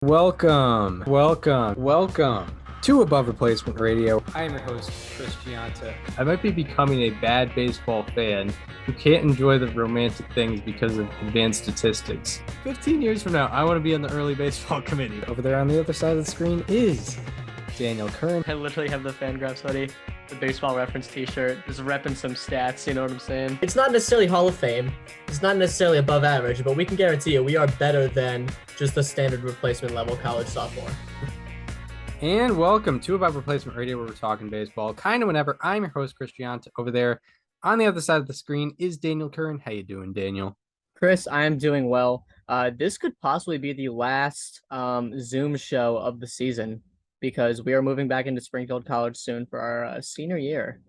Welcome to Above Replacement Radio. I am your host, Chris Gianta. I might be becoming a bad baseball fan who can't enjoy the romantic things because of advanced statistics. 15 years from now, I want to be on the early baseball committee. Over there on the other side of the screen is Daniel Curran. I literally have the Fangraphs hoodie, the baseball reference t-shirt, just repping some stats, you know what I'm saying? It's not necessarily Hall of Fame. It's not necessarily above average, but we can guarantee you we are better than just the standard replacement level college sophomore. And welcome to Above Replacement Radio, where we're talking baseball kind of whenever. I'm your host, Chris Gianta. Over there on the other side of the screen is Daniel Curran. How you doing, Daniel? Chris, I am doing well. This could possibly be the last Zoom show of the season because we are moving back into Springfield College soon for our senior year.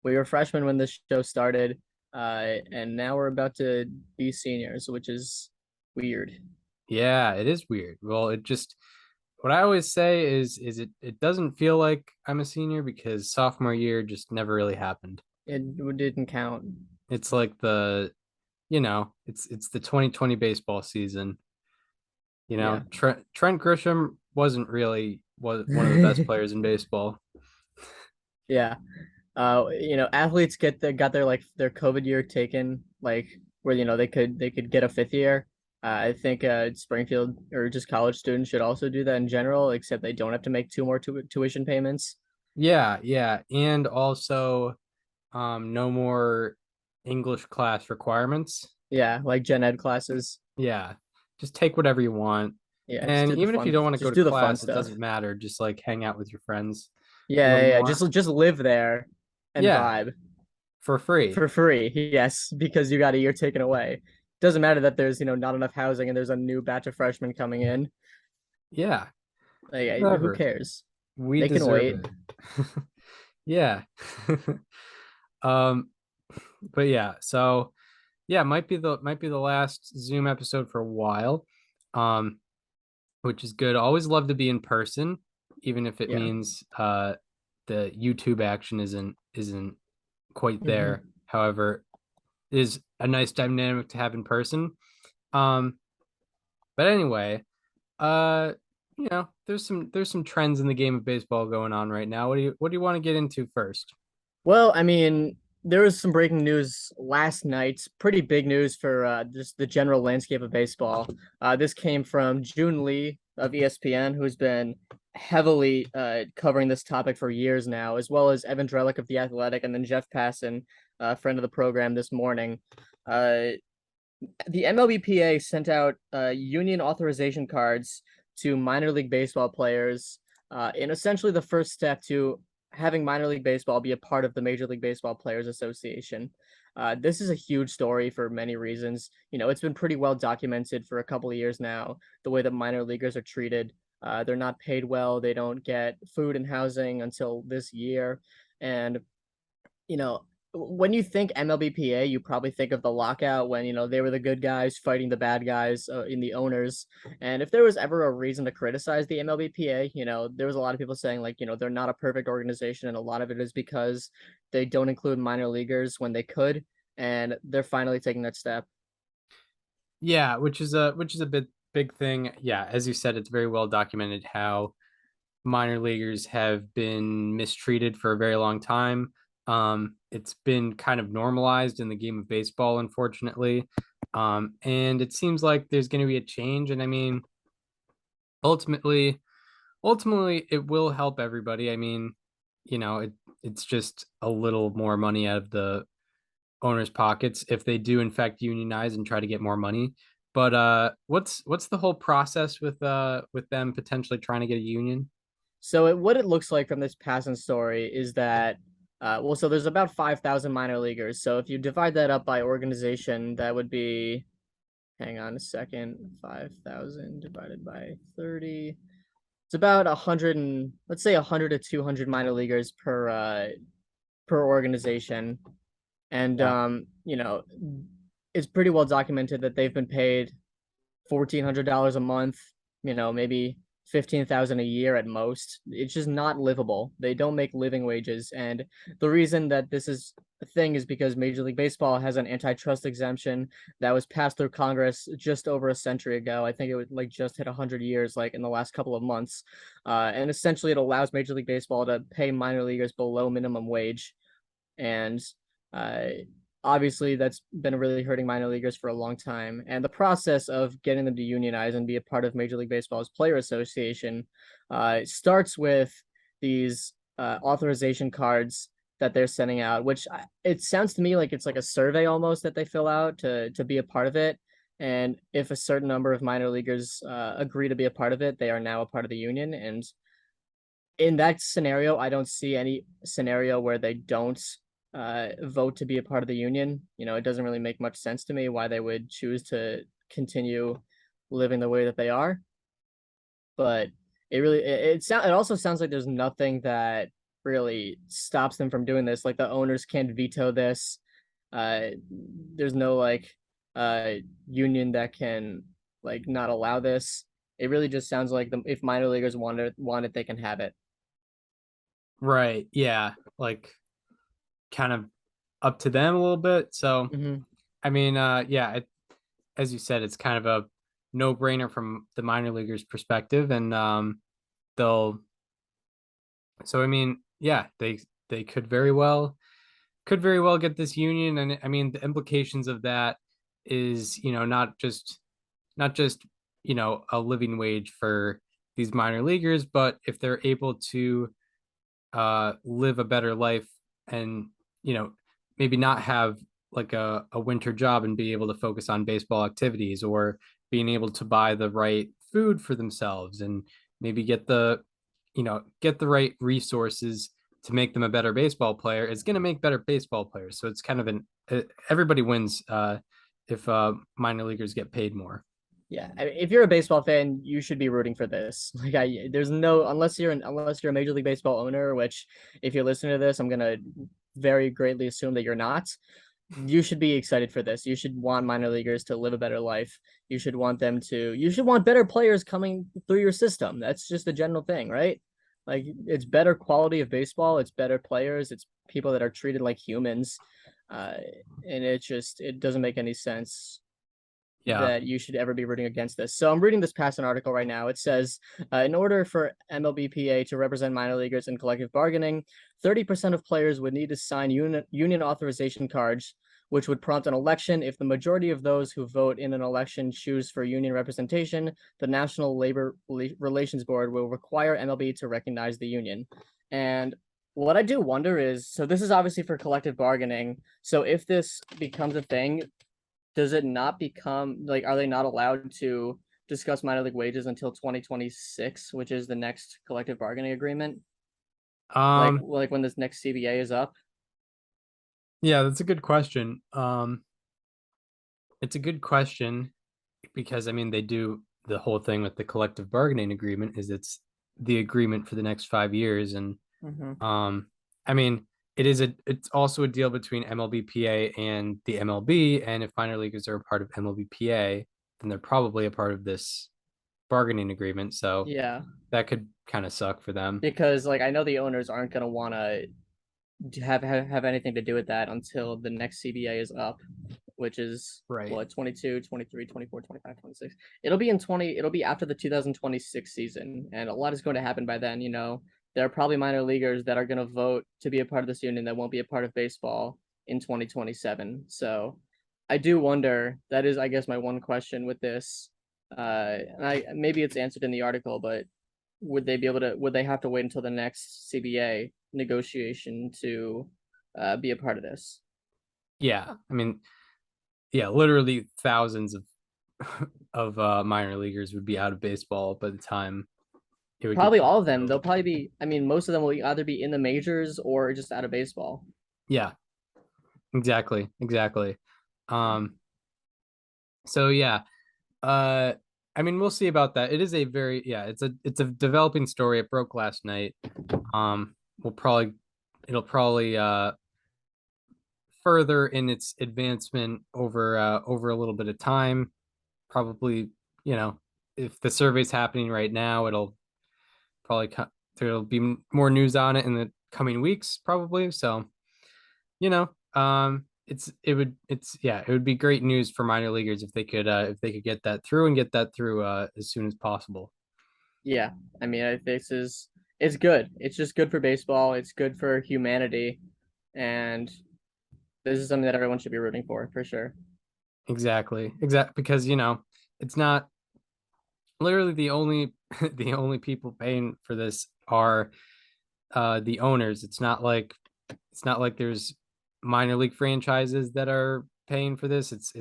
We were freshmen when this show started, and now we're about to be seniors, which is weird. Yeah, it is weird. Well, what I always say is it doesn't feel like I'm a senior because sophomore year just never really happened. It didn't count. It's like it's the 2020 baseball season. Yeah. Trent Grisham was one of the best players in baseball. Yeah. Athletes got their COVID year taken, like where they could get a fifth year. I think Springfield or just college students should also do that in general, except they don't have to make two more tuition payments. Yeah, and also no more English class requirements. Yeah, like gen ed classes. Yeah, just take whatever you want. Yeah, And even if you don't want to go to class, it stuff. doesn't matter. Just like hang out with your friends. Yeah. Just live there and vibe for free. For free, yes, because you got a year taken away. Doesn't matter that there's not enough housing and there's a new batch of freshmen coming in. Yeah. Like, who cares? They can wait. Yeah. But yeah, so yeah, might be the last Zoom episode for a while. Which is good. Always love to be in person, even if it means the YouTube action isn't quite there. However, it is a nice dynamic to have in person. But anyway, there's some trends in the game of baseball going on right now. What do you want to get into first? Well, I mean, there was some breaking news last night. Pretty big news for just the general landscape of baseball. This came from June Lee of ESPN, who's been heavily covering this topic for years now, as well as Evan Drellick of The Athletic, and then Jeff Passan, friend of the program, this morning. The MLBPA sent out union authorization cards to minor league baseball players in essentially the first step to having minor league baseball be a part of the Major League Baseball Players Association. This is a huge story for many reasons. It's been pretty well documented for a couple of years now, the way that minor leaguers are treated. They're not paid well. They don't get food and housing until this year. And, when you think MLBPA, you probably think of the lockout when, they were the good guys fighting the bad guys in the owners. And if there was ever a reason to criticize the MLBPA, there was a lot of people saying they're not a perfect organization. And a lot of it is because they don't include minor leaguers when they could. And they're finally taking that step. Yeah, which is a big thing. Yeah, as you said, it's very well documented how minor leaguers have been mistreated for a very long time. It's been kind of normalized in the game of baseball, unfortunately. And it seems like there's going to be a change. And I mean, ultimately, it will help everybody. I mean, it's just a little more money out of the owners' pockets if they do in fact unionize and try to get more money. But what's the whole process with them potentially trying to get a union? So what it looks like from this Passan story is that so there's about 5,000 minor leaguers. So if you divide that up by organization, that would be, hang on a second, 5,000 divided by 30. It's about 100 let's say 100 to 200 minor leaguers per organization. And it's pretty well documented that they've been paid $1,400 a month, maybe 15,000 a year at most. It's just not livable. They don't make living wages, and the reason that this is a thing is because Major League Baseball has an antitrust exemption that was passed through Congress just over a century ago. I think it would like just hit 100 years, like in the last couple of months, and essentially it allows Major League Baseball to pay minor leaguers below minimum wage, and uh, obviously that's been really hurting minor leaguers for a long time. And the process of getting them to unionize and be a part of Major League Baseball's player association starts with these authorization cards that they're sending out, which it sounds to me like it's like a survey almost that they fill out to be a part of it. And if a certain number of minor leaguers agree to be a part of it, they are now a part of the union. And in that scenario, I don't see any scenario where they don't vote to be a part of the union. You know, it doesn't really make much sense to me why they would choose to continue living the way that they are. But it also sounds like there's nothing that really stops them from doing this. Like the owners can't veto this. There's no like union that can like not allow this. It really just sounds like if minor leaguers want it, they can have it. Right. Yeah. Like kind of up to them a little bit. So, I mean, yeah, as you said, it's kind of a no-brainer from the minor leaguers' perspective, and they'll. So, I mean, yeah, they could very well get this union, and I mean, the implications of that is, not just a living wage for these minor leaguers, but if they're able to live a better life and maybe not have like a winter job and be able to focus on baseball activities, or being able to buy the right food for themselves and maybe get the right resources to make them a better baseball player, is going to make better baseball players. So it's kind of everybody wins if minor leaguers get paid more. Yeah, I mean, if you're a baseball fan, you should be rooting for this. Like, there's no unless you're a Major League Baseball owner, which if you listen to this, I'm gonna very greatly assume that you're not. You should be excited for this. You should want minor leaguers to live a better life. You should want better players coming through your system. That's just the general thing, right? Like, it's better quality of baseball. It's better players. It's people that are treated like humans. And it doesn't make any sense Yeah. that you should ever be rooting against this. So I'm reading this past an article right now. It says, in order for MLBPA to represent minor leaguers in collective bargaining, 30% of players would need to sign union authorization cards, which would prompt an election. If the majority of those who vote in an election choose for union representation, the National Labor Relations Board will require MLB to recognize the union. And what I do wonder is, so this is obviously for collective bargaining. So if this becomes a thing, does it not become like, are they not allowed to discuss minor league wages until 2026, which is the next collective bargaining agreement? Like when this next CBA is up? Yeah, that's a good question. It's a good question because I mean they do the whole thing with the collective bargaining agreement is it's the agreement for the next 5 years, and I mean it's also a deal between MLBPA and the MLB, and if minor leaguers are a part of MLBPA, then they're probably a part of this bargaining agreement. So Yeah, that could kind of suck for them. because like I know the owners aren't gonna want to have anything to do with that until the next CBA is up, which is Right. what, 22, 23, 24, 25, 26. It'll be after the 2026 season, and a lot is going to happen by then. There are probably minor leaguers that are going to vote to be a part of this union that won't be a part of baseball in 2027. So I do wonder, that is, I guess, my one question with this. And maybe it's answered in the article, but would they have to wait until the next CBA negotiation to be a part of this? Yeah, I mean, yeah, literally thousands of minor leaguers would be out of baseball by the time it would Probably all of them. They'll probably be, I mean, most of them will either be in the majors or just out of baseball. Yeah, exactly. So yeah, I mean, we'll see about that. It is a very, yeah, it's a developing story. It broke last night. It'll probably further in its advancement over a little bit of time. Probably, if the survey's happening right now, it'll there'll be more news on it in the coming weeks, probably. So, you know, it would be great news for minor leaguers if they could get that through and get that through as soon as possible. Yeah, I mean, it's good. It's just good for baseball. It's good for humanity, and this is something that everyone should be rooting for sure. Exactly. Because, it's not literally the only the only people paying for this are the owners. It's not like there's minor league franchises that are paying for this. It's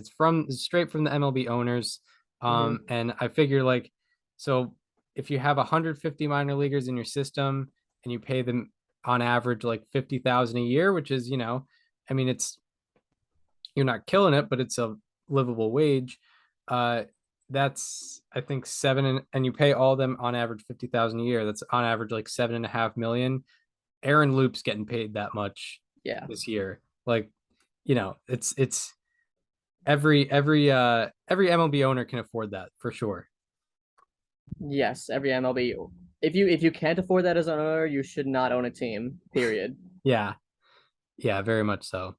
straight from the MLB owners. And I figure like, so if you have 150 minor leaguers in your system and you pay them on average like 50,000 a year, which is, I mean, you're not killing it, but it's a livable wage. Uh, that's I think and you pay all of them on average 50,000 a year. That's on average like 7.5 million. Aaron Loop's getting paid that much Yeah. this year. Like, it's every MLB owner can afford that for sure. Yes, every MLB. If you can't afford that as an owner, you should not own a team. Period. Yeah. Yeah, very much so.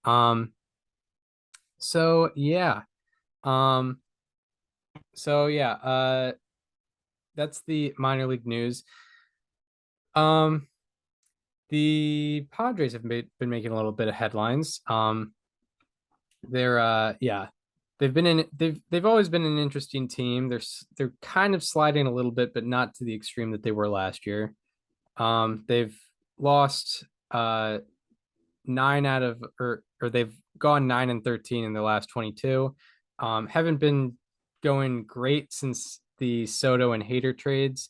Um, so yeah. Um, so yeah, that's the minor league news. Um, the Padres have been making a little bit of headlines. They're yeah, they've always been an interesting team. They're kind of sliding a little bit, but not to the extreme that they were last year. They've lost nine out of or they've gone 9-13 in the last 22. Haven't been going great since the Soto and Hader trades.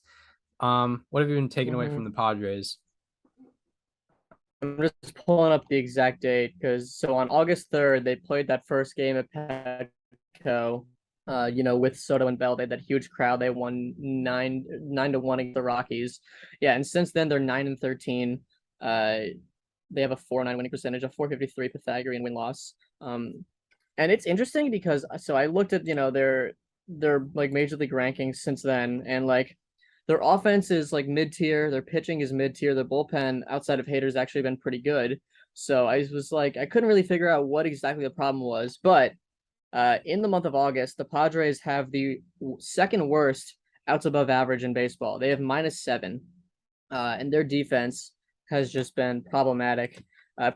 What have you been taking away from the Padres? I'm just pulling up the exact date because so on August 3rd they played that first game at Petco. With Soto and Bell, they had that huge crowd. They won 9-1 against the Rockies. Yeah, and since then they're 9-13. They have a 4.9 winning percentage, a 4.53 Pythagorean win loss. And it's interesting because so I looked at their like major league rankings since then, and like their offense is like mid tier, their pitching is mid tier, their bullpen outside of Hader's actually been pretty good. So I was like, I couldn't really figure out what exactly the problem was, but in the month of August, the Padres have the second worst outs above average in baseball. They have -7, and their defense has just been problematic,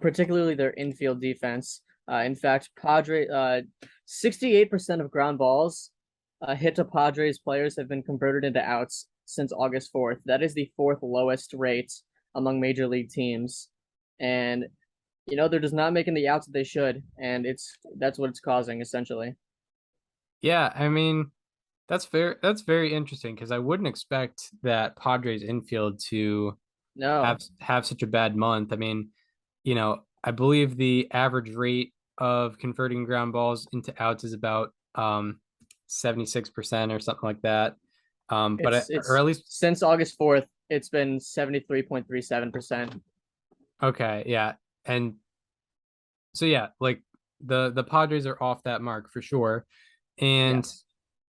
particularly their infield defense. In fact, 68% of ground balls hit to Padres players have been converted into outs since August 4th. That is the fourth lowest rate among major league teams. And they're just not making the outs that they should, and that's what it's causing essentially. Yeah, I mean, that's fair. That's very interesting because I wouldn't expect that Padres infield to No, have such a bad month. I mean, I believe the average rate of converting ground balls into outs is about 76% or something like that. Or it's at least since August 4th, it's been 73.37%. okay, yeah. And so yeah, like the Padres are off that mark for sure. And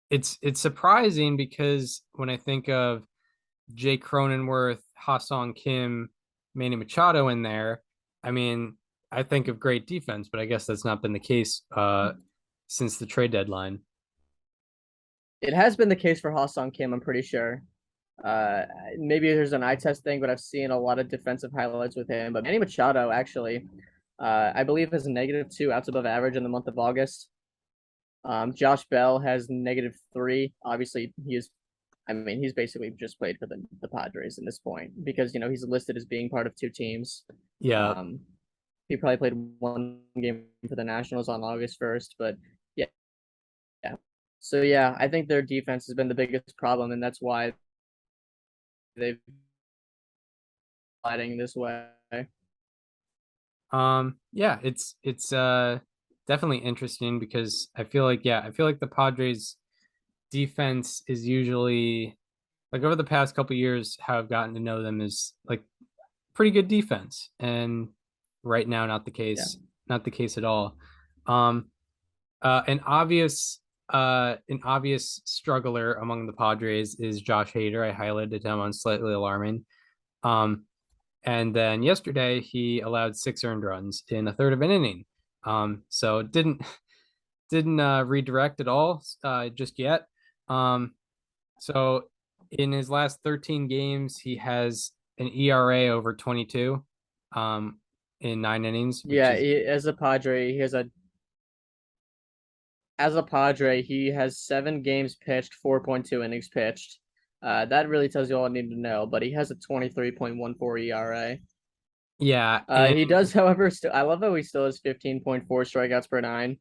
Yes. it's surprising because when I think of Jake Cronenworth, Ha-Sung Kim, Manny Machado in there, I mean, I think of great defense, but I guess that's not been the case since the trade deadline. It has been the case for Ha-Sung Kim, I'm pretty sure. Uh, Maybe there's an eye test thing, but I've seen a lot of defensive highlights with him. But Manny Machado actually, I believe, has a -2 outs above average in the month of August. Josh Bell has -3. Obviously, he's basically just played for the Padres at this point because he's listed as being part of two teams. Yeah. He probably played one game for the Nationals on August 1st, but yeah, yeah. So yeah, I think their defense has been the biggest problem, and that's why they've fighting this way. Yeah, it's definitely interesting because I feel like the Padres defense is usually like over the past couple years how I've gotten to know them is like pretty good defense, and right now not the Yeah. case, not the case at all. An obvious an obvious struggler among the Padres is Josh Hader. I highlighted him on Slightly Alarming. Um, and then yesterday he allowed 6 earned runs in a third of an inning. So didn't redirect at all just yet. So in his last 13 games, he has an ERA over 22 in 9 innings, which Yeah, is as a Padre, he has 7 games pitched, 4.2 innings pitched. That really tells you all I need to know. But he has a 23.14 ERA. yeah, He and does, however, still. I love how he still has 15.4 strikeouts per nine.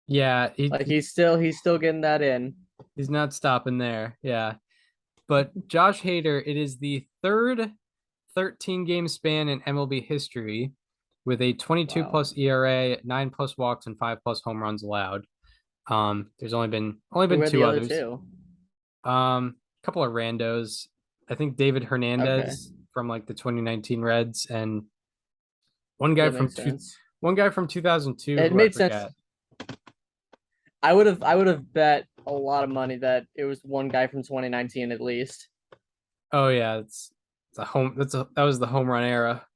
yeah, Like he's still getting that in. he's not stopping there. Yeah. But Josh Hader, it is the third 13 game span in MLB history with a 22 Wow. plus ERA, 9 plus walks, and 5 plus home runs allowed. There's only been Who are the two other others. two? A couple of randos. I think David Okay, Hernandez from like the 2019 Reds, and one guy that from makes sense. 2002 It who I made sense. forget. I would have bet a lot of money that it was one guy from 2019 at least. Oh yeah, that was the home run era.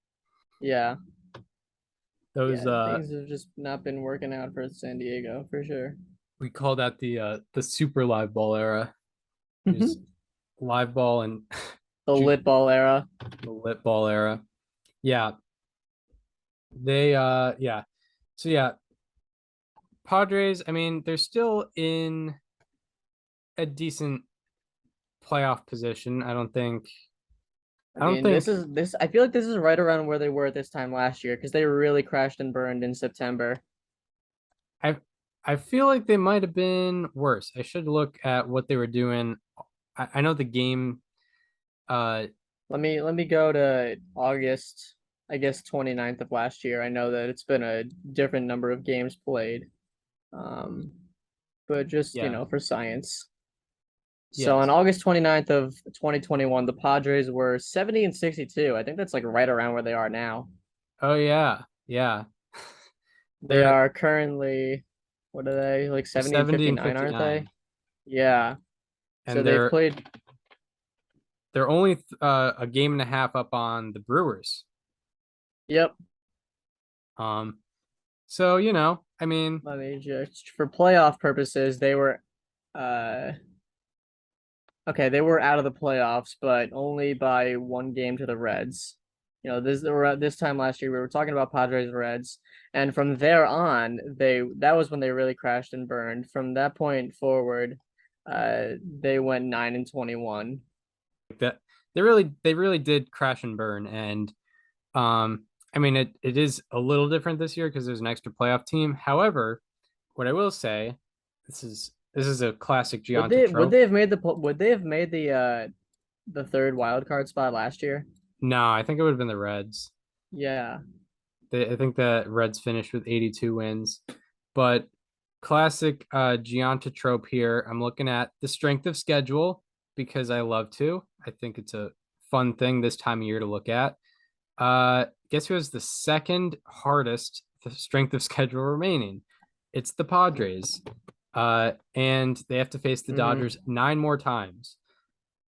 Yeah. Those Yeah, things have just not been working out for San Diego for sure. we call that the super live ball era. There's live ball and The lit ball era. the lit ball era. Yeah. Yeah. So yeah, Padres, I mean, they're still in a decent playoff position. I I don't mean, this think is this. I feel like this is right around where they were at this time last year because they really crashed and burned in September. I I feel like they might have been worse. I should look at what they were doing. I know the game uh Let me go to August, I guess 29th of last year. I know that it's been a different number of games played. Um, but just, yeah. for science. So on Yes. August 29th of 2021, the Padres were 70 and 62. I think that's like right around where they are now. Oh yeah. Yeah. They They're are currently, what are they? Like they're 70 and 70 and 59, aren't they? 59. Yeah. So And they've played. they're only a game and a half up on the Brewers. Yep. Um so I mean, Let me just for playoff purposes, they were uh okay, they were out of the playoffs, but only by 1 game to the Reds. This time last year we were talking about Padres Reds, and from there on, that was when they really crashed and burned. From that point forward, they went 9-21. that they really did crash and burn. And I mean, it is a little different this year because there's an extra playoff team. However, what I will say, this is a classic Would Gianta they would trope. they have made the third wild card spot last year? No, I think it would have been the Reds. Yeah. I think the Reds finished with 82 wins. But classic Gianta trope here. I'm looking at the strength of schedule because I love to. I think it's a fun thing this time of year to look at. Guess who has the second hardest strength of schedule remaining? It's the Padres. And they have to face the Mm-hmm. Dodgers 9 more times.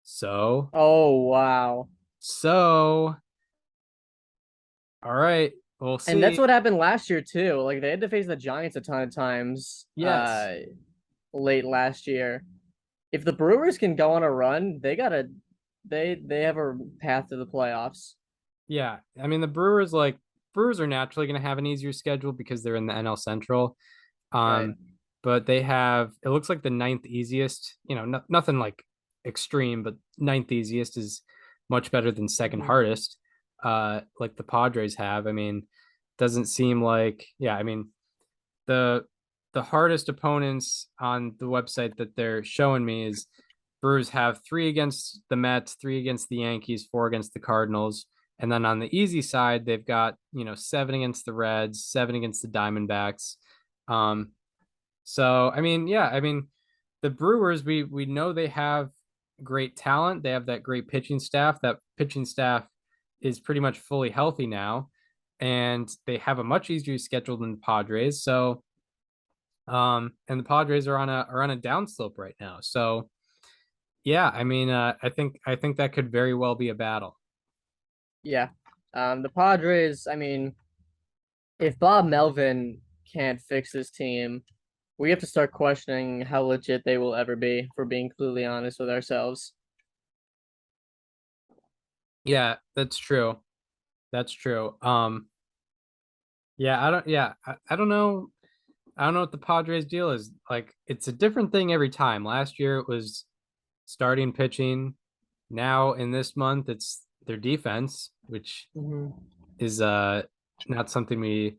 So, Oh wow. so, all right, we'll And that's see. what happened last year too. Like they had to face the Giants a ton of times Yes. late last year. If the Brewers can go on a run, they have a path to the playoffs. Yeah. I mean, the Brewers are naturally going to have an easier schedule because they're in the NL Central. Right. Um, but they have, it looks like the ninth easiest, nothing like extreme, but ninth easiest is much better than second Mhm. hardest, like the Padres have. I mean, doesn't seem like, yeah, I mean, the the hardest opponents on the website that they're showing me is Brewers have 3 against the Mets, 3 against the Yankees, 4 against the Cardinals. And then on the easy side, they've got, 7 against the Reds, 7 against the Diamondbacks. Um, so I mean, yeah, I mean, the Brewers, we know they have great talent. They have that great pitching staff. That pitching staff is pretty much fully healthy now, and they have a much easier schedule than the Padres. So And the Padres are on a downslope right now. So yeah, I mean, I think that could very well be a battle. Yeah. The Padres, I mean, if Bob Melvin can't fix this team, we have to start questioning how legit they will ever be, for being completely honest with ourselves. Yeah, that's true. That's true. Yeah, I don't know. I don't know what the Padres deal is. Like, it's a different thing every time. Last year it was starting pitching. Now in this month it's their defense, which Mhm. is not something we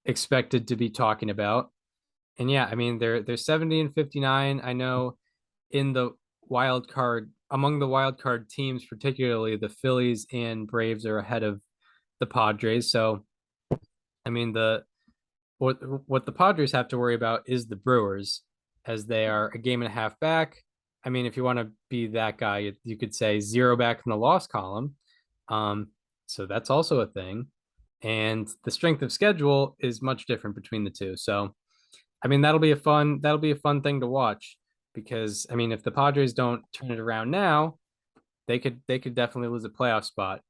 expected to be talking about. And yeah, I mean they're 70 and 59. I know in the wild card among the wild card teams, particularly the Phillies and Braves are ahead of the Padres. So I mean what the Padres have to worry about is the Brewers, as they are a game and a half back. I mean, if you want to be that guy, you could say zero back in the loss column. Um, so that's also a thing. And the strength of schedule is much different between the two. So I mean, that'll be a fun thing to watch, because I mean, if the Padres don't turn it around now, they could definitely lose a playoff spot.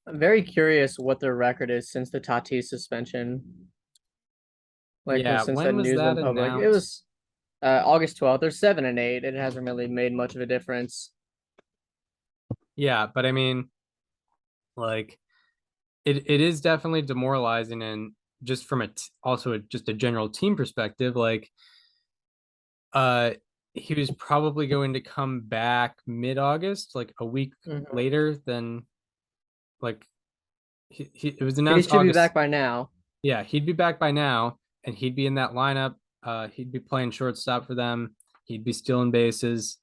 I'm very curious what their record is since the Tatis suspension. Like, Yeah, since that when was news that went public, it announced? was August 12th. They're 7-8. It hasn't really made much of a difference. Yeah, but I mean, like it is definitely demoralizing, and just from just a general team perspective, like uh he was probably going to come back mid-August, like a week Mhm. later than like it was He announced should be August. back by now. Yeah, he'd be back by now, and he'd be in that lineup. He'd be playing shortstop for them. He'd be stealing bases,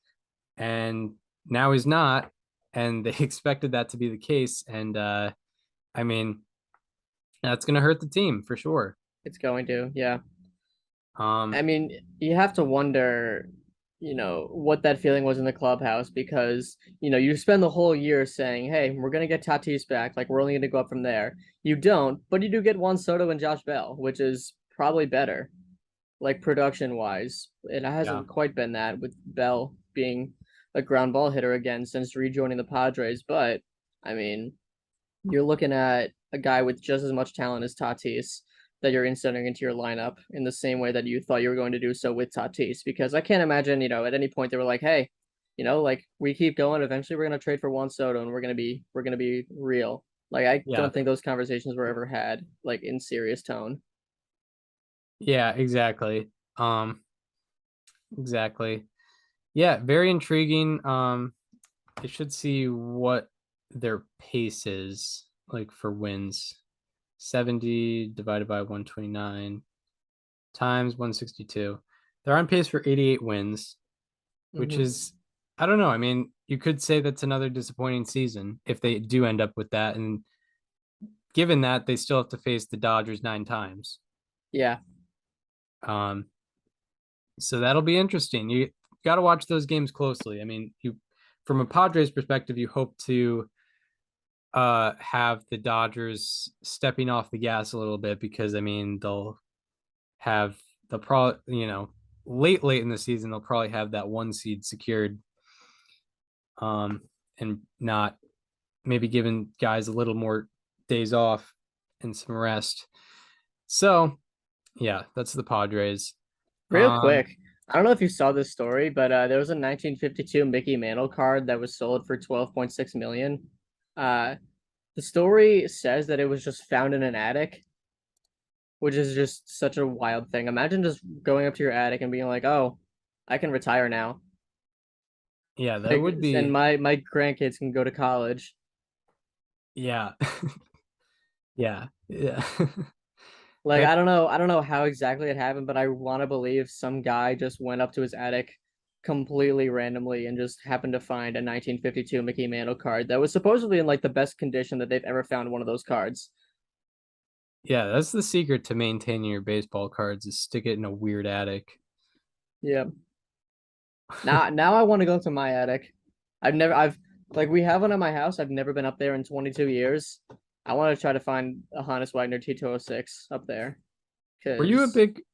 and now he's not, and they expected that to be the case. And I mean, that's gonna hurt the team for sure. It's going to, yeah. I Um, mean, you have to wonder, what that feeling was in the clubhouse because, you spend the whole year saying, hey, we're going to get Tatis back. Like, we're only going to go up from there. You don't, but you do get Juan Soto and Josh Bell, which is probably better, like production wise. It yeah, hasn't quite been that with Bell being a ground ball hitter again since rejoining the Padres. But, I mean, you're looking at a guy with just as much talent as Tatis that you're inserting into your lineup in the same way that you thought you were going to do so with Tatis. Because I can't imagine, at any point they were like, hey, like we keep going, eventually we're gonna trade for Juan Soto and we're gonna be real. Like I yeah, don't think those conversations were ever had like in serious tone. yeah, exactly. Exactly. Yeah, very intriguing. I should see what their pace is like for wins. 70 divided by 129 times 162. They're on pace for 88 wins, which Mm-hmm. is, I don't know. I mean, you could say that's another disappointing season if they do end up with that. And given that they still have to face the Dodgers 9 times. Yeah. Um, so that'll be interesting. You got to watch those games closely. I mean, from a Padres perspective, you hope to have the Dodgers stepping off the gas a little bit, because I mean they'll probably, late in the season they'll probably have that one seed secured, um and not maybe giving guys a little more days off and some rest. So yeah, that's the Padres. Real um quick, I don't know if you saw this story, but there was a 1952 Mickey Mantle card that was sold for 12.6 million. The story says that it was just found in an attic, which is just such a wild thing. Imagine just going up to your attic and being like, "Oh, I can retire now." yeah, that Like, would and be, my grandkids can go to college. yeah. Yeah. Like, That, I don't know how exactly it happened, but I want to believe some guy just went up to his attic completely randomly and just happened to find a 1952 Mickey Mantle card that was supposedly in like the best condition that they've ever found one of those cards. yeah, that's the secret to maintaining your baseball cards, is stick it in a weird attic. Yeah. Now I want to go to my attic. I've like we have one at my house. I've never been up there in 22 years. I want to try to find a Hannes Wagner T206 up there. because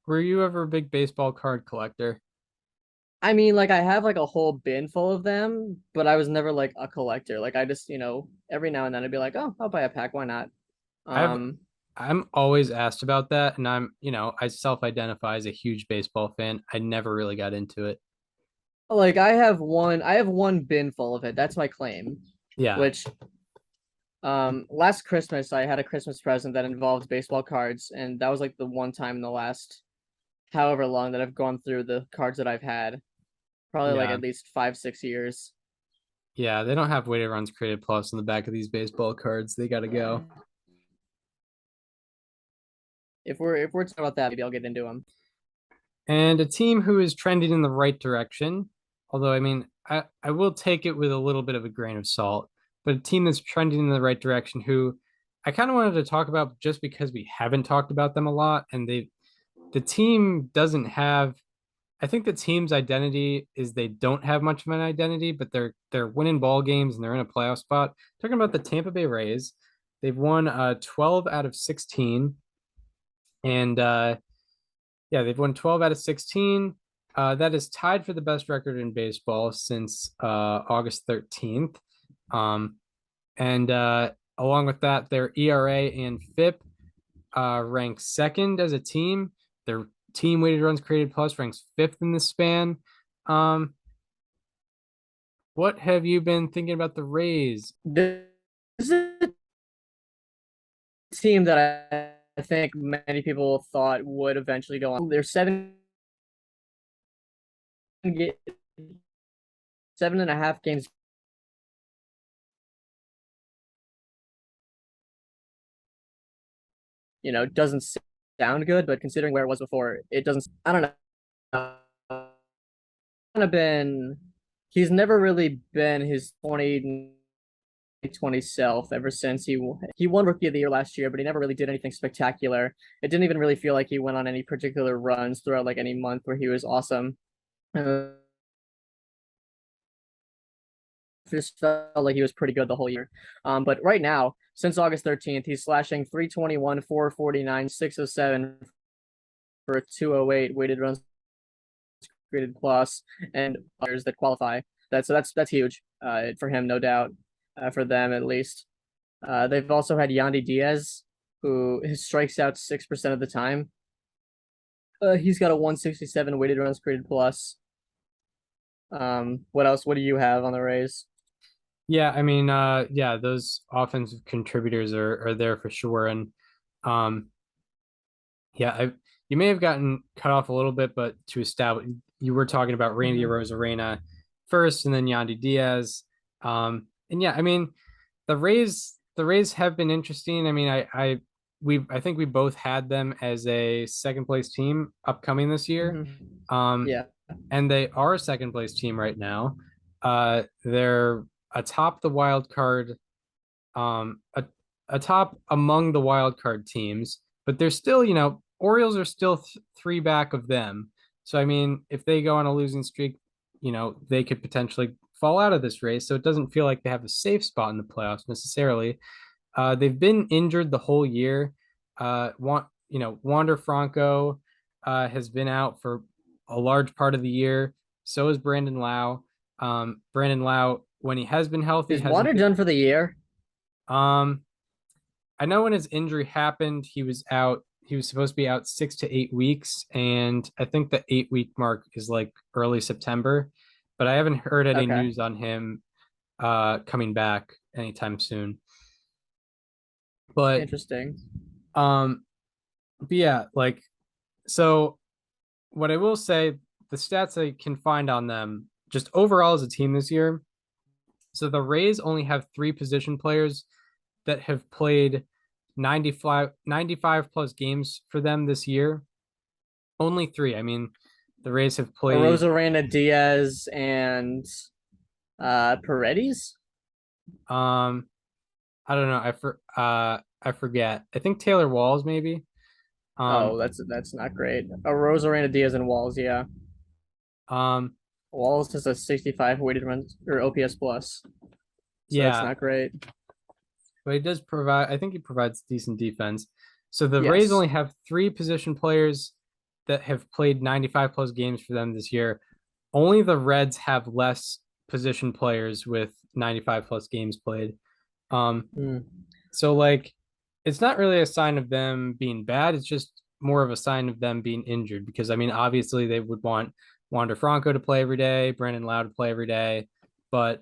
were you ever a big baseball card collector? I mean, like I have like a whole bin full of them, but I was never like a collector. Like I just, every now and then I'd be like, oh, I'll buy a pack. Why not? I've Um, I'm always asked about that, and I self-identify as a huge baseball fan. I never really got into it. like I have one bin full of it. That's my claim. Yeah. Which last Christmas I had a Christmas present that involved baseball cards, and that was like the one time in the last however long that I've gone through the cards that I've had. Probably like Yeah. at least 5, 6 years. Yeah, they don't have weighted runs created plus on the back of these baseball cards. They got to Yeah. go. If we're talking about that, maybe I'll get into them. And a team who is trending in the right direction, although I will take it with a little bit of a grain of salt, but a team that's trending in the right direction who I kind of wanted to talk about just because we haven't talked about them a lot, and the team doesn't have. I think the team's identity is they don't have much of an identity, but they're winning ball games and they're in a playoff spot. Talking about the Tampa Bay Rays, they've won 12 out of 16, and yeah, they've won 12 out of 16. That is tied for the best record in baseball since August 13th. Um, and along with that, their ERA and FIP rank second as a team. Their team weighted runs created plus ranks fifth in the span. Um, what have you been thinking about the Rays? This is a team that I think many people thought would eventually go on. They're 7.5 games. Doesn't sound good, but considering where it was before, it doesn't. I don't know. Kind of been. He's never really been his 2020 self ever since he won Rookie of the Year last year, but he never really did anything spectacular. It didn't even really feel like he went on any particular runs throughout like any month where he was awesome. Just felt like he was pretty good the whole year. But right now, since August 13th, he's slashing 321, 449, 607 for a 208 weighted runs created plus, and others that qualify. That's huge for him, no doubt. For them at least. They've also had Yandy Diaz, who strikes out 6% of the time. He's got a 167 weighted runs created plus. What else? What do you have on the Rays? Yeah, yeah, those offensive contributors are there for sure. And yeah, you may have gotten cut off a little bit, but to establish, you were talking about Randy Arozarena first, and then Yandy Diaz. And yeah, the Rays have been interesting. I think we both had them as a second place team upcoming this year. Yeah. And they are a second place team right now. They're atop the wild card, um, atop among the wild card teams, but they're still, Orioles are still three back of them. So if they go on a losing streak, they could potentially fall out of this race. So it doesn't feel like they have a safe spot in the playoffs necessarily. They've been injured the whole year. Wander Franco has been out for a large part of the year. So is Brandon Lau. Brandon Lau, when he has been healthy, Is hasn't Water been. done for the year? I know when his injury happened, he was out. He was supposed to be out 6 to 8 weeks, and I think the 8 week mark is like early September. But I haven't heard any Okay. news on him coming back anytime soon. But Interesting. but yeah, so what I will say, the stats I can find on them, just overall as a team this year. So the Rays only have three position players that have played 95 plus games for them this year. Only three. The Rays have played. Rosarena, Diaz, and Paredes. I don't know. I forget. I think Taylor Walls maybe. Oh, that's not great. Rosarena, Diaz, and Walls. Yeah, Um, Walls has a 65 weighted runs or OPS plus, so that's yeah, not great. but he does provide. I think he provides decent defense. So the Rays Yes. only have 3 position players that have played 95 plus games for them this year. Only the Reds have less position players with 95 plus games played. Um, Mm. so like it's not really a sign of them being bad. It's just more of a sign of them being injured because I mean, obviously they would want Wander Franco to play every day, Brandon Lowe to play every day, but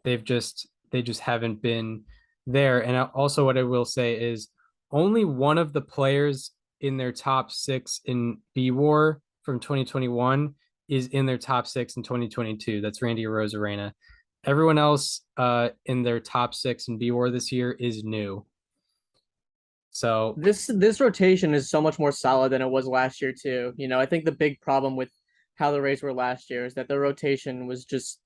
they just haven't been there. And also what I will say is only one of the players in their top 6 in B War from 2021 is in their top 6 in 2022. That's Randy Arozarena. Everyone else in their top 6 in B War this year is new. So This rotation is so much more solid than it was last year too. I think the big problem with how the Rays were last year is that the rotation was just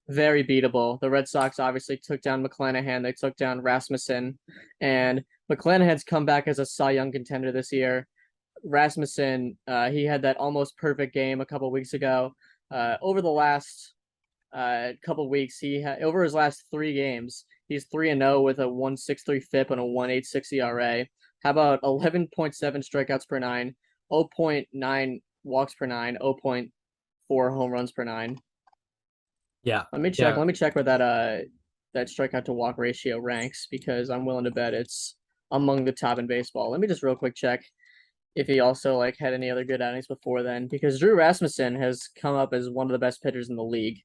very beatable. The Red Sox obviously took down McClanahan, they took down Rasmussen, and McClanahan's come back as a Cy Young contender this year. Rasmussen, he had that almost perfect game a couple weeks ago. Over the last couple weeks, over his last 3 games, he's 3-0 with a 1.63 FIP and a 1.86 ERA. How about 11.7 strikeouts per nine, 0.9 walks per nine, 0.4 home runs per nine. yeah, Let me check. yeah, Let me check where that strikeout to walk ratio ranks because I'm willing to bet it's among the top in baseball. Let me just real quick check if he also like had any other good outings before then because Drew Rasmussen has come up as one of the best pitchers in the league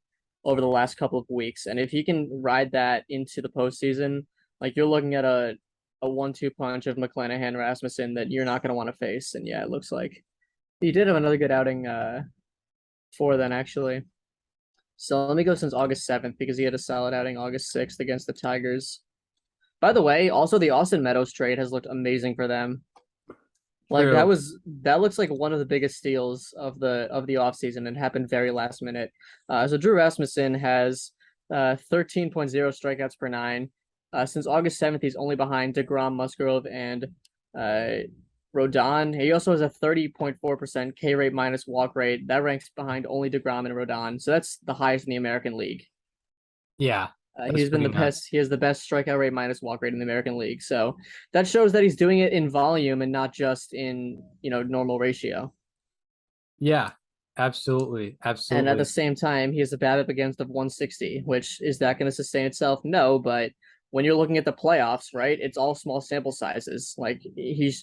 over the last couple of weeks, and if he can ride that into the postseason, like you're looking at a 1-2 punch of McClanahan Rasmussen that you're not going to want to face. And yeah, it looks like he did have another good outing for then actually. So let me go since August 7th because he had a solid outing August 6th against the Tigers. By the way, also the Austin Meadows trade has looked amazing for them. Like true. that looks like one of the biggest steals of the offseason and happened very last minute. So Drew Rasmussen has 13.0 strikeouts per nine. Since August 7th, he's only behind DeGrom, Musgrove, and Rodon. He also has a 30.4% K rate minus walk rate. That ranks behind only DeGrom and Rodon. So that's the highest in the American League. Yeah, that's He's been pretty the nuts. best. He has the best strikeout rate minus walk rate in the American League. So that shows that he's doing it in volume and not just in normal ratio. Yeah, absolutely, And at the absolutely. same time, he has a BABIP against of 160, which is that going to sustain itself? No, but when you're looking at the playoffs, right? It's all small sample sizes. Like he's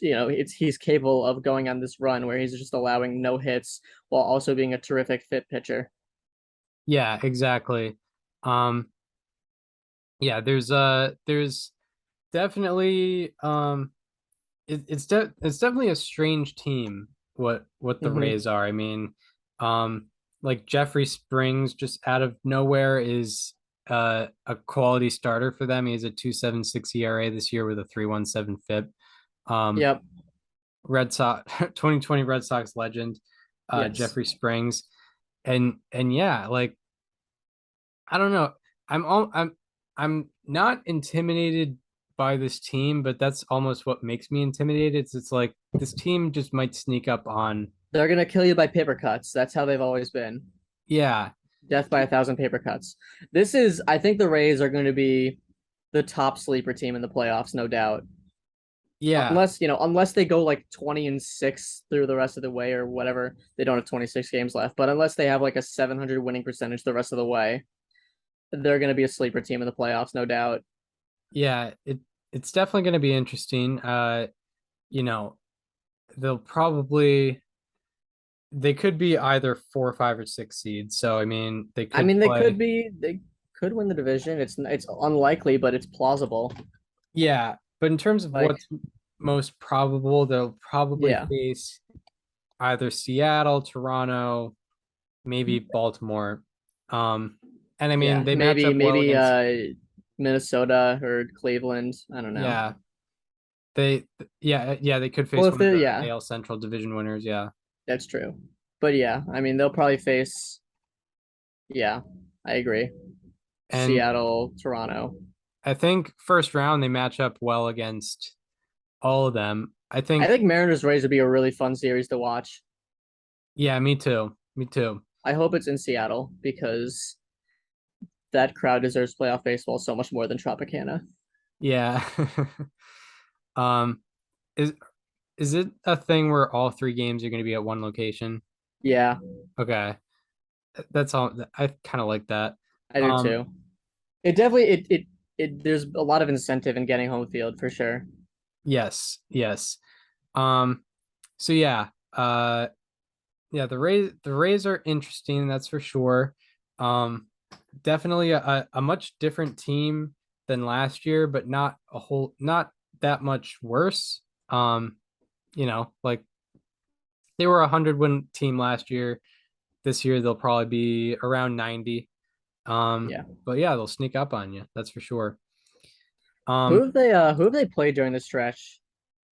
capable of going on this run where he's just allowing no hits while also being a terrific fit pitcher. Yeah, exactly. Um, yeah, there's definitely it's definitely a strange team what the Mm-hmm. Rays are. I mean, like Jeffrey Springs just out of nowhere is a quality starter for them. He has a 2.76 ERA this year with a 3.17 FIP. Um, Yep. Red Sox 2020 Red Sox legend, Yes. Jeffrey Springs. And yeah, like I don't know. I'm not intimidated by this team, but that's almost what makes me intimidated. It's like this team just might sneak up on. They're gonna kill you by paper cuts. That's how they've always been. Yeah, Death by 1,000 paper cuts. I think the Rays are going to be the top sleeper team in the playoffs, no doubt. yeah, Unless they go like 20-6 through the rest of the way or whatever. They don't have 26 games left, but unless they have like a 700 winning percentage the rest of the way, they're going to be a sleeper team in the playoffs, no doubt. yeah. It's definitely going to be interesting. You know, they'll probably they could be either 4, 5, or 6 seeds. So I mean, they I could mean, play. they could win the division. It's unlikely, but it's plausible. Yeah, but in terms of Like, what's most probable, they'll probably yeah, face either Seattle, Toronto, maybe Baltimore. Um, and I mean yeah, they match maybe up well maybe against. Minnesota or Cleveland. I don't know. Yeah, they yeah they could Well, face if one of they the yeah, AL Central division winners. Yeah, that's true. But yeah, I mean, they'll probably face, yeah, I agree. and Seattle, Toronto. I think first round they match up well against all of them. I I think think Mariners Rays would be a really fun series to watch. yeah, me too, me too. I hope it's in Seattle because that crowd deserves playoff baseball so much more than Tropicana. Yeah. um is is it a thing where all 3 games are going to be at one location? Yeah, Okay, that's all. I kind of like that. I do Um, too. It definitely it there's a lot of incentive in getting home field for sure. yes, yes. Um, so yeah, yeah, the Rays are interesting, that's for sure. Um, definitely a much different team than last year, but not that much worse. Like they were a 100-win team last year. This year they'll probably be around 90. Yeah. But yeah, they'll sneak up on you, that's for sure. Who Um, have they played during the stretch?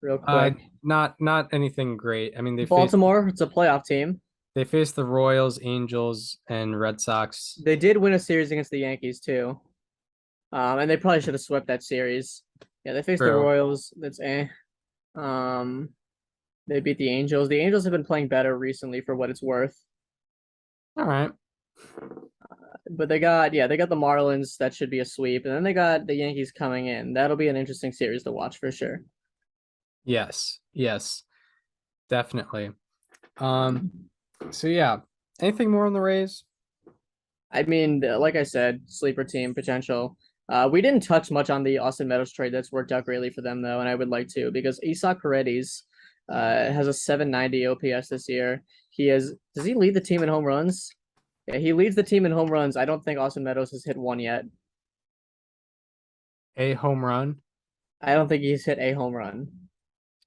Real uh, quick. not anything great. I mean, Baltimore, it's a playoff team. they faced the Royals, Angels, and Red Sox. They did win a series against the Yankees too. And they probably should have swept that series. Yeah, they faced the True. Royals. That's eh. Um, they beat the Angels. The Angels have been playing better recently for what it's worth. All right. But they got the Marlins. That should be a sweep. And then they got the Yankees coming in. That'll be an interesting series to watch for sure. Yes. Yes. Definitely. Um, so yeah. Anything more on the Rays? I mean, like I said, sleeper team potential. We didn't touch much on the Austin Meadows trade that's worked out greatly for them though, and I would like to because Isak Paredes has a 790 OPS this year. Does he lead the team in home runs? Yeah, he leads the team in home runs. I don't think Austin Meadows has hit one yet. A home run? I don't think he's hit a home run.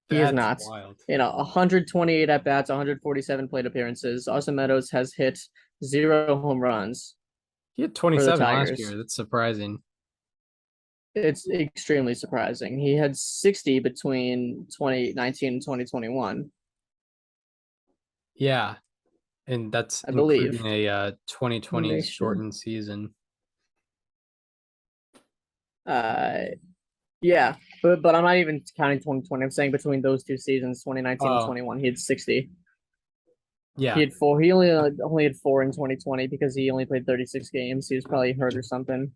He is That's not. wild. 128 at bats, 147 plate appearances. Austin Meadows has hit 0 home runs He had for the 27 last Tigers. year. That's surprising. It's extremely surprising. He had 60 between 2019 and 2021, Yeah. And that's I including believe. a Let me 2020 make sure. shortened season. Uh, yeah, but I'm not even counting 2020. I'm saying between those two seasons, 2019 and Oh, 21, he had 60. He yeah. had four. He only had four in 2020 because he only played 36 games. He was probably hurt or something,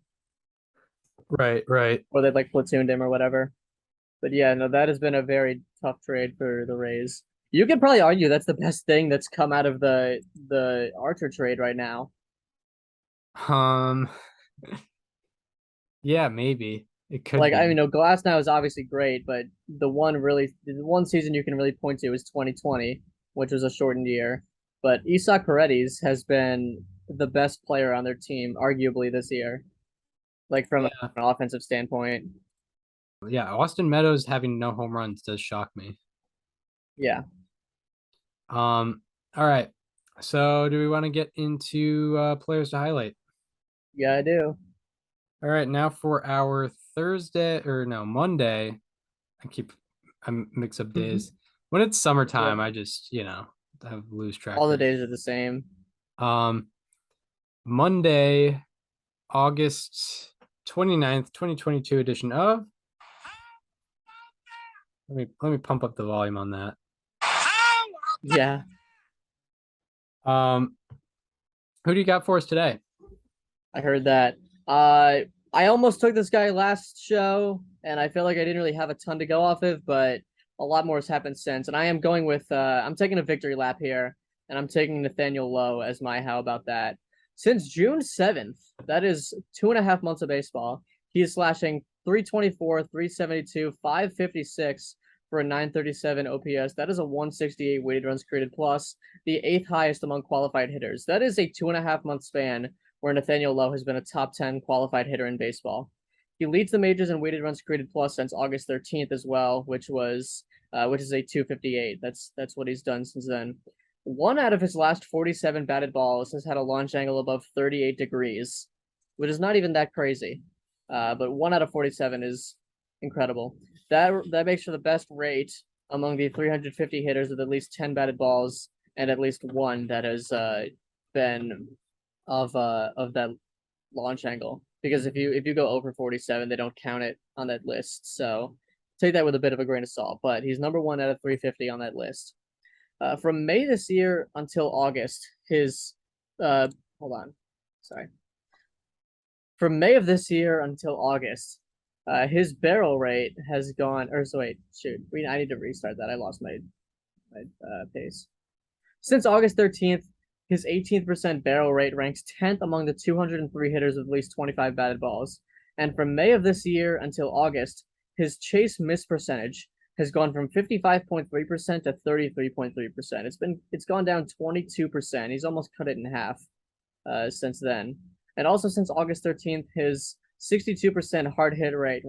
Right, right. or they like platooned him or whatever. But yeah, no, that has been a very tough trade for the Rays. You could probably argue that's the best thing that's come out of the Archer trade right now. Um, yeah, maybe. It could Like I be. mean, no, Glass now is obviously great, but the one season you can really point to is 2020, which was a shortened year. But Isak Paredes has been the best player on their team, arguably this year, like from Yeah. an offensive standpoint. Yeah, Austin Meadows having no home runs does shock me. Yeah, All right. So do we want to get into players to highlight? yeah, I do. All right, now for our Thursday or no, Monday. I mix up days. When it's summertime, Yep, I just, I lose track all the of days are the same. it. Monday, August 29th, 2022 edition of. Let me pump up the volume on that. Yeah, Um, who do you got for us today? I heard that. I almost took this guy last show, and I feel like I didn't really have a ton to go off of, but a lot more has happened since. And I am going with I'm taking a victory lap here, and I'm taking Nathaniel Lowe as my how about that. Since June 7th, that is 2.5 months of baseball. He is slashing 324, 372, 556 for a 937 OPS. That is a 168 weighted runs created plus, the eighth highest among qualified hitters. That is a 2.5 month span where Nathaniel Lowe has been a top 10 qualified hitter in baseball. He leads the majors in weighted runs created plus since August 13th as well, which is a 258. That's what he's done since then. One out of his last 47 batted balls has had a launch angle above 38 degrees, which is not even that crazy. But 1 out of 47 is incredible. That makes for the best rate among the 350 hitters with at least 10 batted balls and at least one that has been of that launch angle, because if you go over 47, they don't count it on that list. So take that with a bit of a grain of salt. But he's number one out of 350 on that list. From May this year until August, his hold on, sorry. From May of this year until August, His barrel rate has gone, or so wait, shoot, I need to restart that. I lost my pace. Since August 13th, his 18th% barrel rate ranks 10th among the 203 hitters with at least 25 batted balls. And from May of this year until August, his chase miss percentage has gone from 55.3% to 33.3%. It's gone down 22%. He's almost cut it in half since then. And also since August 13th, his 62% hard hit rate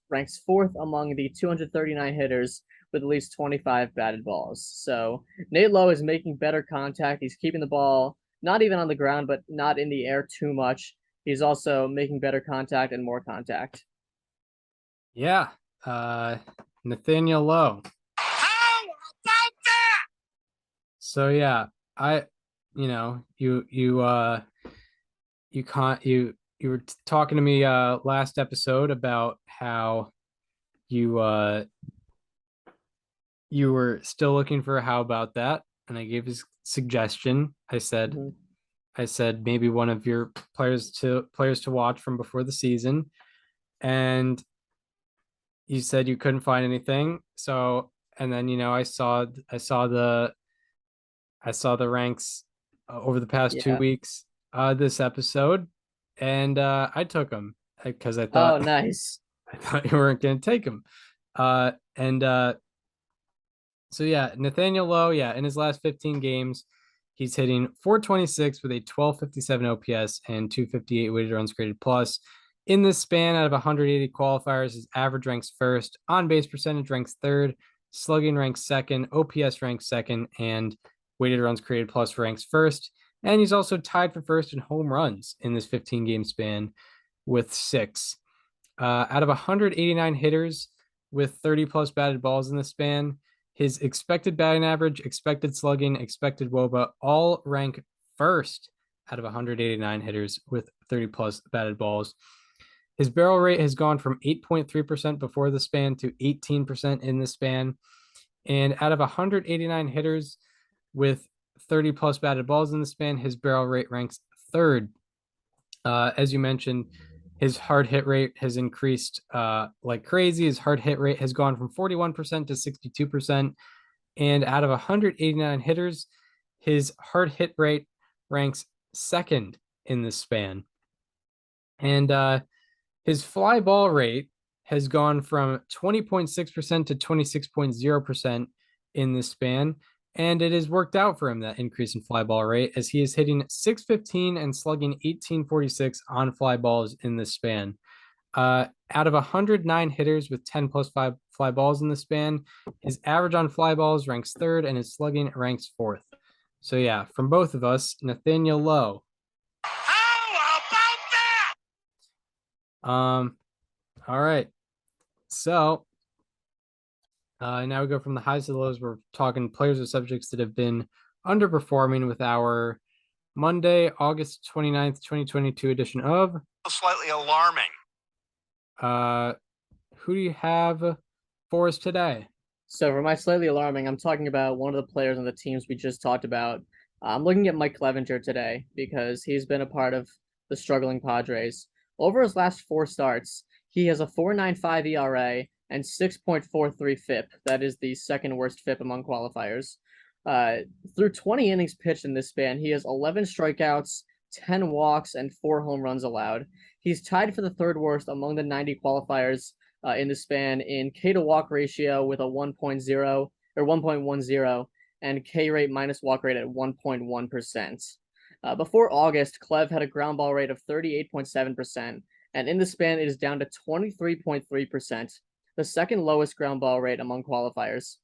ranks 4th among the 239 hitters with at least 25 batted balls. So Nate Lowe is making better contact. He's keeping the ball not even on the ground, but not in the air too much. He's also making better contact and more contact. Yeah. Nathaniel Lowe. How about that? So yeah, you were talking to me last episode about how you were still looking for a how about that, and I gave his suggestion. I said maybe one of your players to watch from before the season, and you said you couldn't find anything. So, and then I saw the ranks over the past 2 weeks this episode, and I took them because I thought, oh, nice. I thought you weren't going to take them. So yeah, Nathaniel Lowe, in his last 15 games, he's hitting 426 with a 1257 OPS and 258 weighted runs created plus. In this span, out of 180 qualifiers, his average ranks first, on base percentage ranks third, slugging ranks second, OPS ranks second, and weighted runs created plus ranks first. And he's also tied for first in home runs in this 15-game span with 6. Out of 189 hitters with 30-plus batted balls in the span, his expected batting average, expected slugging, expected WOBA all rank first out of 189 hitters with 30-plus batted balls. His barrel rate has gone from 8.3% before the span to 18% in the span. And out of 189 hitters with 30-plus batted balls in the span, his barrel rate ranks third. As you mentioned, his hard hit rate has increased like crazy. His hard hit rate has gone from 41% to 62%. And out of 189 hitters, his hard hit rate ranks second in this span. And his fly ball rate has gone from 20.6% to 26.0% in this span. And it has worked out for him, that increase in fly ball rate, as he is hitting 615 and slugging 1846 on fly balls in this span. Out of 109 hitters with 10 plus 5 fly balls in the span, his average on fly balls ranks third and his slugging ranks fourth. So yeah, from both of us, Nathaniel Lowe. How about that? All right. So now we go from the highs to the lows. We're talking players or subjects that have been underperforming with our Monday, August 29th, 2022 edition of Slightly alarming. Who do you have for us today? So for my slightly alarming, I'm talking about one of the players on the teams we just talked about. I'm looking at Mike Clevenger today because he's been a part of the struggling Padres. Over his last 4 starts, he has a 4.95 ERA and 6.43 FIP. That is the second worst FIP among qualifiers. Through 20 innings pitched in this span, he has 11 strikeouts, 10 walks, and 4 home runs allowed. He's tied for the third worst among the 90 qualifiers in the span in K to walk ratio with a 1.0 or 1.10 and K rate minus walk rate at 1.1%. Before August, Clev had a ground ball rate of 38.7%, and in the span it is down to 23.3%, the second lowest ground ball rate among qualifiers.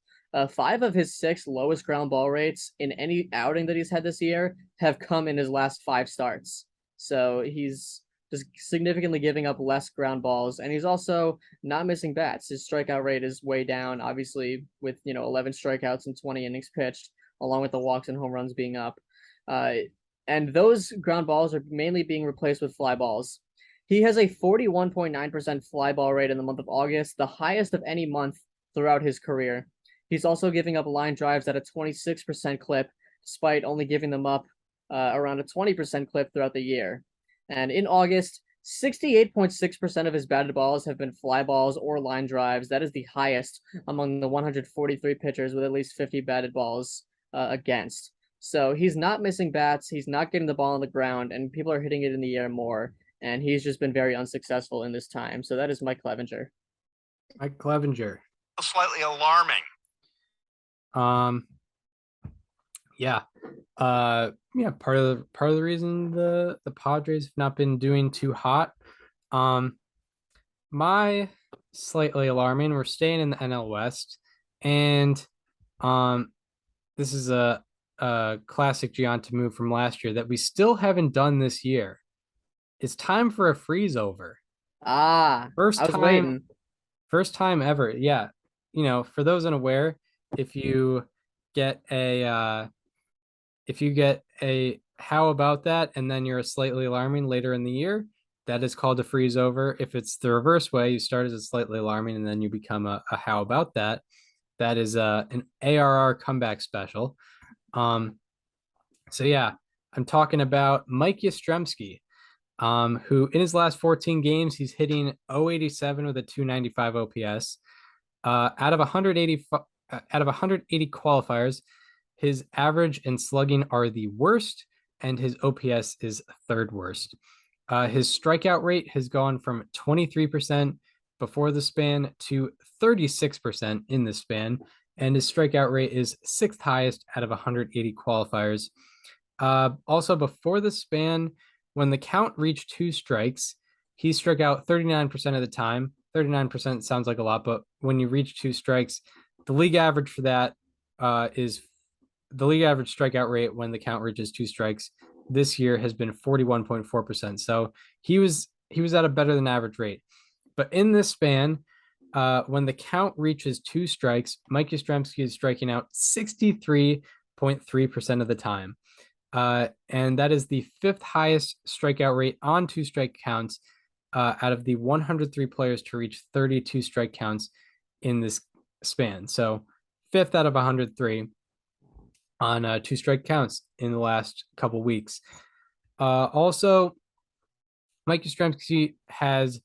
5 of his 6 lowest ground ball rates in any outing that he's had this year have come in his last 5 starts. So he's just significantly giving up less ground balls, and he's also not missing bats. His strikeout rate is way down, obviously, with 11 strikeouts and 20 innings pitched, along with the walks and home runs being up. And those ground balls are mainly being replaced with fly balls. He has a 41.9% fly ball rate in the month of August, the highest of any month throughout his career. He's also giving up line drives at a 26% clip, despite only giving them up around a 20% clip throughout the year. And in August, 68.6% of his batted balls have been fly balls or line drives. That is the highest among the 143 pitchers with at least 50 batted balls against. So he's not missing bats. He's not getting the ball on the ground, and people are hitting it in the air more. And he's just been very unsuccessful in this time. So that is Mike Clevenger. Mike Clevenger. Slightly alarming. Yeah. Yeah, part of the reason the Padres have not been doing too hot. My slightly alarming, we're staying in the NL West, and this is a classic Giant move from last year that we still haven't done this year. It's time for a freeze over. I was waiting. First time ever. Yeah. You know, for those unaware, if you get a how about that and then you're a slightly alarming later in the year, that is called a freeze over. If it's the reverse way, you start as a slightly alarming and then you become a how about that. That is an ARR comeback special. So yeah, I'm talking about Mike Yastrzemski, who in his last 14 games, he's hitting 087 with a 295 OPS. Out of 180 qualifiers, his average and slugging are the worst, and his OPS is third worst. His strikeout rate has gone from 23% before the span to 36% in the span, and his strikeout rate is sixth highest out of 180 qualifiers. Also, before the span, when the count reached 2 strikes, he struck out 39% of the time. 39% sounds like a lot, but when you reach 2 strikes, the league average for that is the league average strikeout rate when the count reaches 2 strikes this year has been 41.4%. So he was at a better than average rate. But in this span, when the count reaches 2 strikes, Mike Yastrzemski is striking out 63.3% of the time. And that is the 5th highest strikeout rate on 2 strike counts out of the 103 players to reach 32 strike counts in this span. So 5th out of 103 on 2 strike counts in the last couple weeks. Also, Mike Yastrzemski has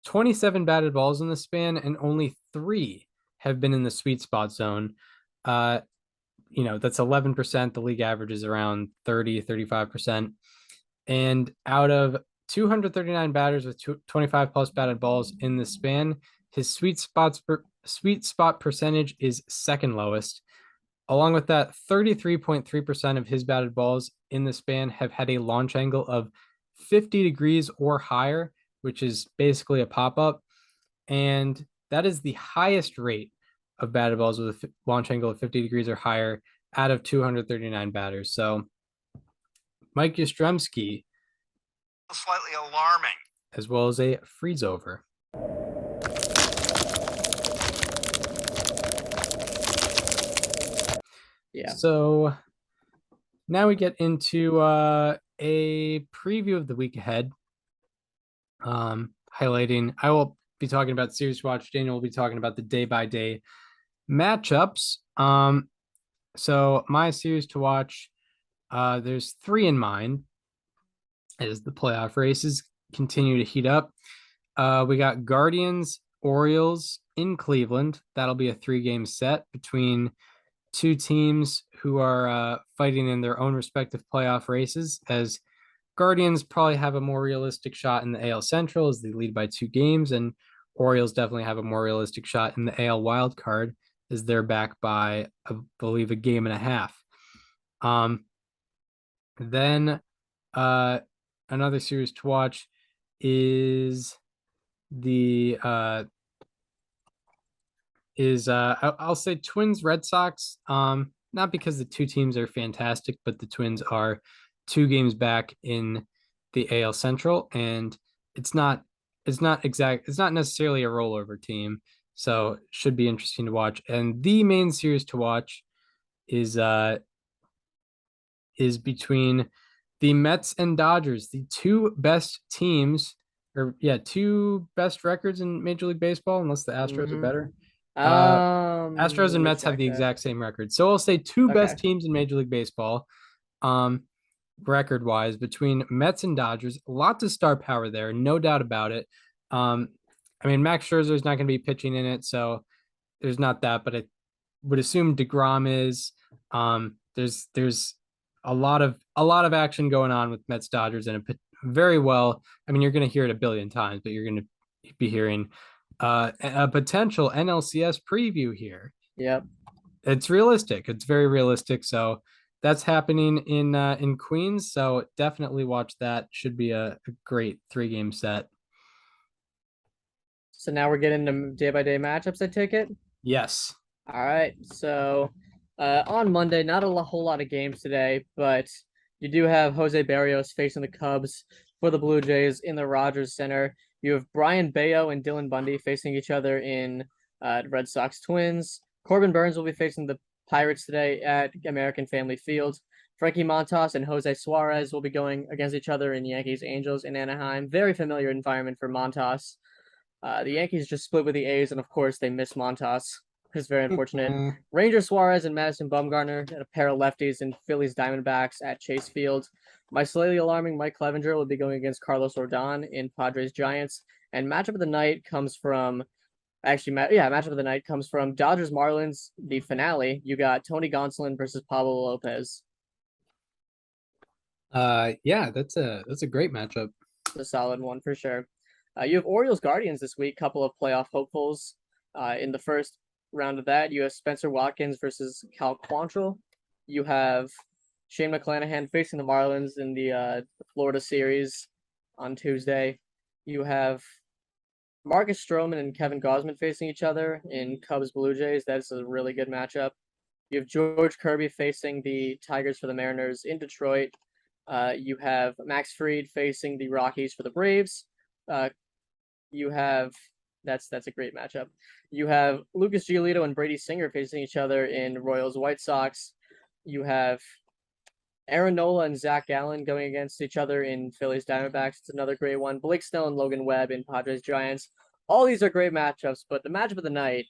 27 batted balls in the span, and only 3 have been in the sweet spot zone. You know, that's 11%. The league average is around 35%. And out of 239 batters with 25 plus batted balls in the span, his sweet spot percentage is second lowest. Along with that, 33.3% of his batted balls in the span have had a launch angle of 50 degrees or higher, which is basically a pop-up. And that is the highest rate of batted balls with a launch angle of 50 degrees or higher out of 239 batters. So Mike Yastrzemski, Slightly alarming. as well as a freeze over. Yeah. So now we get into a preview of the week ahead. Highlighting, I will be talking about series watch. Daniel will be talking about the day-by-day matchups. So my series to watch, there's 3 in mind as the playoff races continue to heat up. We got Guardians, Orioles in Cleveland. That'll be a 3-game set between 2 teams who are fighting in their own respective playoff races, as Guardians probably have a more realistic shot in the AL Central as they lead by 2 games, and Orioles definitely have a more realistic shot in the AL wild card as they're back by, I believe, a game and a half. Then another series to watch is I'll say Twins Red Sox. Not because the 2 teams are fantastic, but the Twins are 2 games back in the AL Central, and it's not necessarily a rollover team, so it should be interesting to watch. And the main series to watch is between the Mets and Dodgers, the 2 best teams, 2 best records in Major League Baseball, unless the Astros are better. Astros and Mets have the exact same record. So I'll say 2 best teams in Major League Baseball. record-wise between Mets and Dodgers. Lots of star power there, no doubt about it. I mean, Max Scherzer is not going to be pitching in it, so there's not that. But I would assume DeGrom is. There's a lot of action going on with Mets Dodgers, and very well. I mean, you're going to hear it a billion times, but you're going to be hearing a potential NLCS preview here. Yep. It's realistic. It's very realistic. So that's happening in Queens. So definitely watch that. Should be a great 3-game set. So now we're getting into day-by-day matchups, I take it? Yes. All right. So on Monday, not a whole lot of games today, but you do have Jose Barrios facing the Cubs for the Blue Jays in the Rogers Center. You have Brian Bayo and Dylan Bundy facing each other in Red Sox Twins. Corbin Burns will be facing the Pirates today at American Family Field. Frankie Montas and Jose Suarez will be going against each other in Yankees Angels in Anaheim. Very familiar environment for Montas. The Yankees just split with the A's, and of course they miss Montas. It's very unfortunate. Ranger Suarez and Madison Bumgarner, a pair of lefties in Phillies Diamondbacks at Chase Field. My slightly alarming Mike Clevenger will be going against Carlos Rodon in Padres Giants. And matchup of the night comes from matchup of the night comes from Dodgers Marlins, the finale. You got Tony Gonsolin versus Pablo Lopez. Yeah, that's a great matchup. A solid one for sure. You have Orioles Guardians this week, couple of playoff hopefuls. In the first round of that, you have Spencer Watkins versus Cal Quantrill. You have Shane McClanahan facing the Marlins in the Florida series on Tuesday. You have Marcus Stroman and Kevin Gausman facing each other in Cubs Blue Jays. That's a really good matchup. You have George Kirby facing the Tigers for the Mariners in Detroit. You have Max Fried facing the Rockies for the Braves. You have that's a great matchup. You have Lucas Giolito and Brady Singer facing each other in Royals White Sox. You have Aaron Nola and Zach Gallen going against each other in Phillies Diamondbacks. It's another great one. Blake Snell and Logan Webb in Padres Giants. All these are great matchups, but the matchup of the night,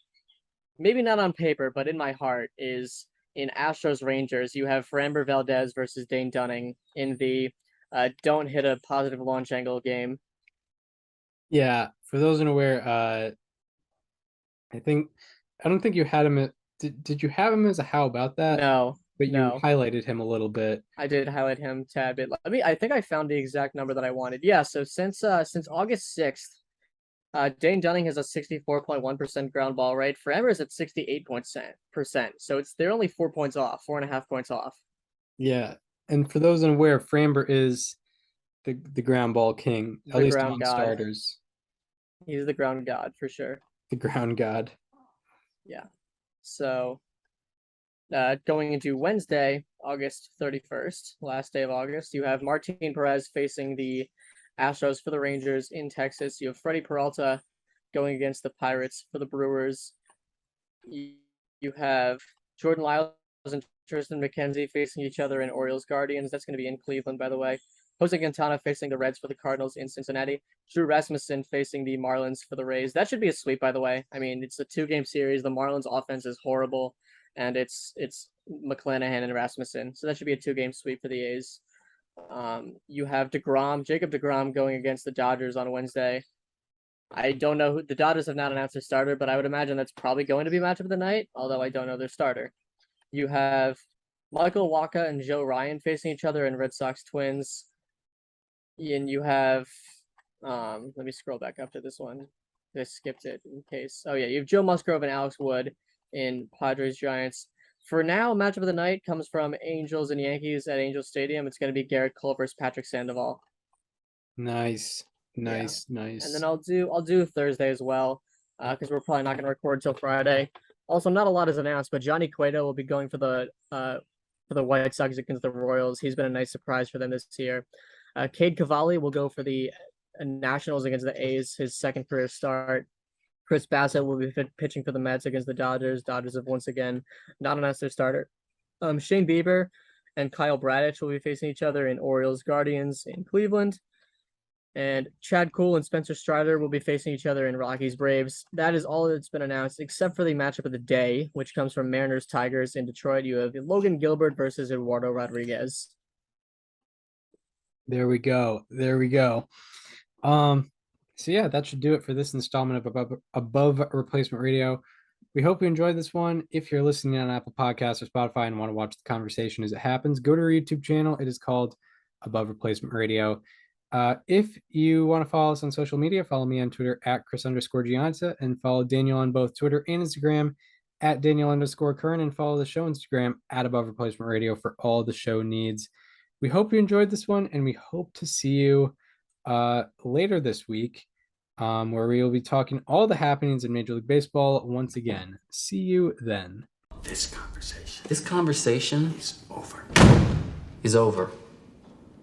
maybe not on paper, but in my heart, is in Astros Rangers. You have Framber Valdez versus Dane Dunning in the don't hit a positive launch angle game. Yeah, for those unaware, I don't think you had him. Did you have him as a how about that? No, but you no. highlighted him a little bit. I did highlight him a tad bit. I think I found the exact number that I wanted. Yeah, so since August 6th, Dane Dunning has a 64.1% ground ball rate. Framber is at 68%. So they're only 4 points off, 4.5 points off. Yeah, and for those unaware, Framber is the ground ball king, at least among starters. He's the ground god for sure. The ground god. Yeah. So going into Wednesday, August 31st, last day of August, you have Martin Perez facing the Astros for the Rangers in Texas. You have Freddie Peralta going against the Pirates for the Brewers. You have Jordan Lyles and Tristan McKenzie facing each other in Orioles Guardians. That's going to be in Cleveland, by the way. Jose Quintana facing the Reds for the Cardinals in Cincinnati. Drew Rasmussen facing the Marlins for the Rays. That should be a sweep, by the way. I mean, it's a 2-game series. The Marlins offense is horrible, and it's McClanahan and Rasmussen. So that should be a 2-game sweep for the A's. You have Jacob DeGrom going against the Dodgers on Wednesday. I don't know the Dodgers have not announced their starter, but I would imagine that's probably going to be matchup of the night, although I don't know their starter. You have Michael Wacha and Joe Ryan facing each other in Red Sox Twins. And you have, let me scroll back up to this one. I skipped it in case. Oh, yeah, you have Joe Musgrove and Alex Wood in Padres Giants. For now, matchup of the night comes from Angels and Yankees at Angel Stadium. It's going to be Garrett Cole versus Patrick Sandoval. Nice. And then I'll do Thursday as well, because we're probably not going to record till Friday. Also, not a lot is announced, but Johnny Cueto will be going for the White Sox against the Royals. He's been a nice surprise for them this year. Cade Cavalli will go for the Nationals against the A's, his second career start. Chris Bassett will be pitching for the Mets against the Dodgers. Dodgers have once again not announced their starter. Shane Bieber and Kyle Bradish will be facing each other in Orioles Guardians in Cleveland. And Chad Kuhl and Spencer Strider will be facing each other in Rockies Braves. That is all that's been announced, except for the matchup of the day, which comes from Mariners Tigers in Detroit. You have Logan Gilbert versus Eduardo Rodriguez. There we go. So yeah, that should do it for this installment of above replacement radio. We hope you enjoyed this one. If you're listening on Apple Podcasts or Spotify and want to watch the conversation as it happens, go to our YouTube channel. It is called Above Replacement Radio. If you want to follow us on social media, follow me on Twitter at Chris_Gianza and follow Daniel on both Twitter and Instagram at Daniel_Curran, and follow the show Instagram at Above Replacement Radio for all the show needs. We hope you enjoyed this one, and we hope to see you later this week, where we will be talking all the happenings in Major League Baseball once again. See you then. This conversation is over.